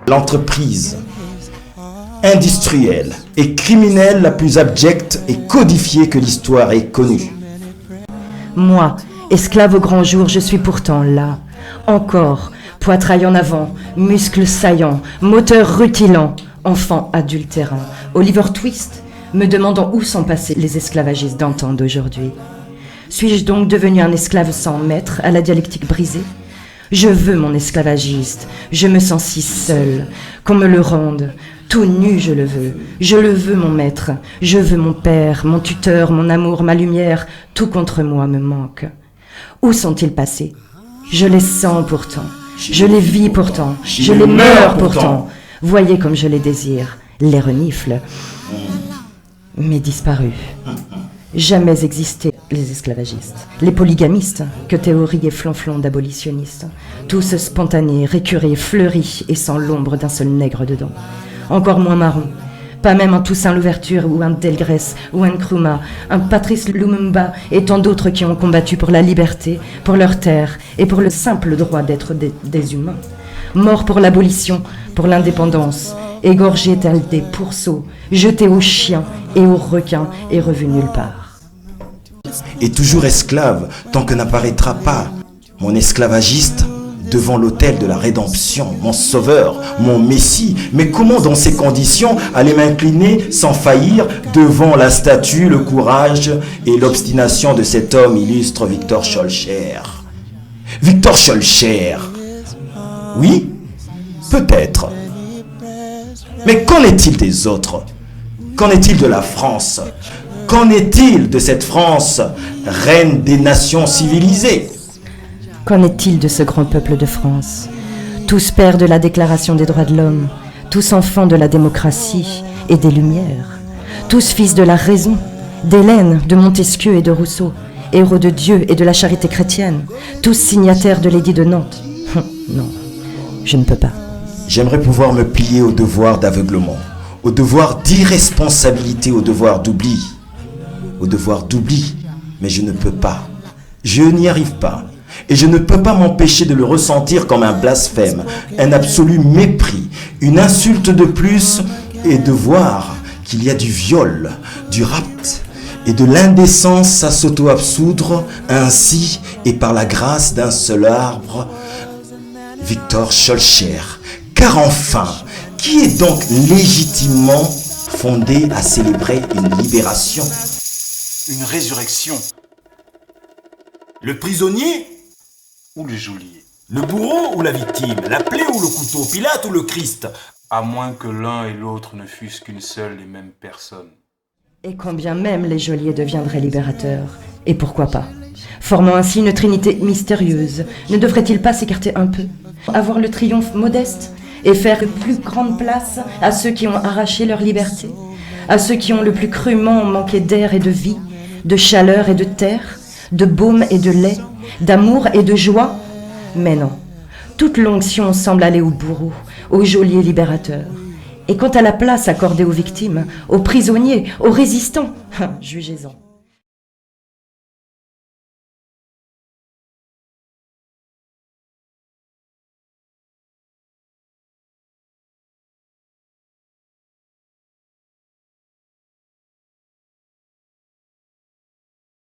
L'entreprise industrielle et criminelle la plus abjecte et codifiée que l'histoire ait connue. Moi, esclave au grand jour, je suis pourtant là, encore, poitrail en avant, muscles saillants, moteur rutilant, enfant adultérin, Oliver Twist, me demandant où sont passés les esclavagistes d'antan d'aujourd'hui. Suis-je donc devenu un esclave sans maître, à la dialectique brisée ? Je veux mon esclavagiste, je me sens si seule, qu'on me le rende, tout nu je le veux mon maître, je veux mon père, mon tuteur, mon amour, ma lumière, tout contre moi me manque. Où sont-ils passés ? Je les sens pourtant, je les vis pourtant, je les meurs pourtant. Voyez comme je les désire, les renifle, mais disparus. Jamais existé les esclavagistes, les polygamistes, que théorie et flanflon d'abolitionnistes, tous spontanés, récurés, fleuris et sans l'ombre d'un seul nègre dedans. Encore moins marron, pas même un Toussaint Louverture ou un Delgrès ou un Nkrumah, un Patrice Lumumba et tant d'autres qui ont combattu pour la liberté, pour leur terre et pour le simple droit d'être des humains. Morts pour l'abolition, pour l'indépendance, égorgés tels des pourceaux, jetés aux chiens et aux requins et revenus nulle part. Et toujours esclave tant que n'apparaîtra pas mon esclavagiste devant l'autel de la rédemption, mon sauveur, mon messie. Mais comment dans ces conditions aller m'incliner sans faillir devant la statue, le courage et l'obstination de cet homme illustre Victor Schœlcher. Victor Schœlcher, oui, peut-être. Mais qu'en est-il des autres ? Qu'en est-il de la France ? Qu'en est-il de cette France, reine des nations civilisées ? Qu'en est-il de ce grand peuple de France ? Tous pères de la Déclaration des droits de l'homme, tous enfants de la démocratie et des Lumières, tous fils de la raison, d'Hélène, de Montesquieu et de Rousseau, héros de Dieu et de la charité chrétienne, tous signataires de l'édit de Nantes. Non, je ne peux pas. J'aimerais pouvoir me plier au devoir d'aveuglement, au devoir d'irresponsabilité, au devoir d'oubli. Au devoir d'oubli, mais je ne peux pas. Je n'y arrive pas. Et je ne peux pas m'empêcher de le ressentir comme un blasphème, un absolu mépris, une insulte de plus, et de voir qu'il y a du viol, du rapt et de l'indécence à s'auto-absoudre ainsi et par la grâce d'un seul arbre, Victor Schœlcher. Car enfin, qui est donc légitimement fondé à célébrer une libération ? Une résurrection. Le prisonnier ou le geôlier ? Le bourreau ou la victime ? La plaie ou le couteau ? Pilate ou le Christ ? À moins que l'un et l'autre ne fussent qu'une seule et même personne. Et quand bien même les geôliers deviendraient libérateurs, et pourquoi pas ? Formant ainsi une trinité mystérieuse, ne devrait-il pas s'écarter un peu ? Avoir le triomphe modeste et faire une plus grande place à ceux qui ont arraché leur liberté ? À ceux qui ont le plus crûment manqué d'air et de vie, de chaleur et de terre, de baume et de lait, d'amour et de joie. Mais non, toute l'onction semble aller au bourreau, au geôlier libérateur. Et quant à la place accordée aux victimes, aux prisonniers, aux résistants, jugez-en.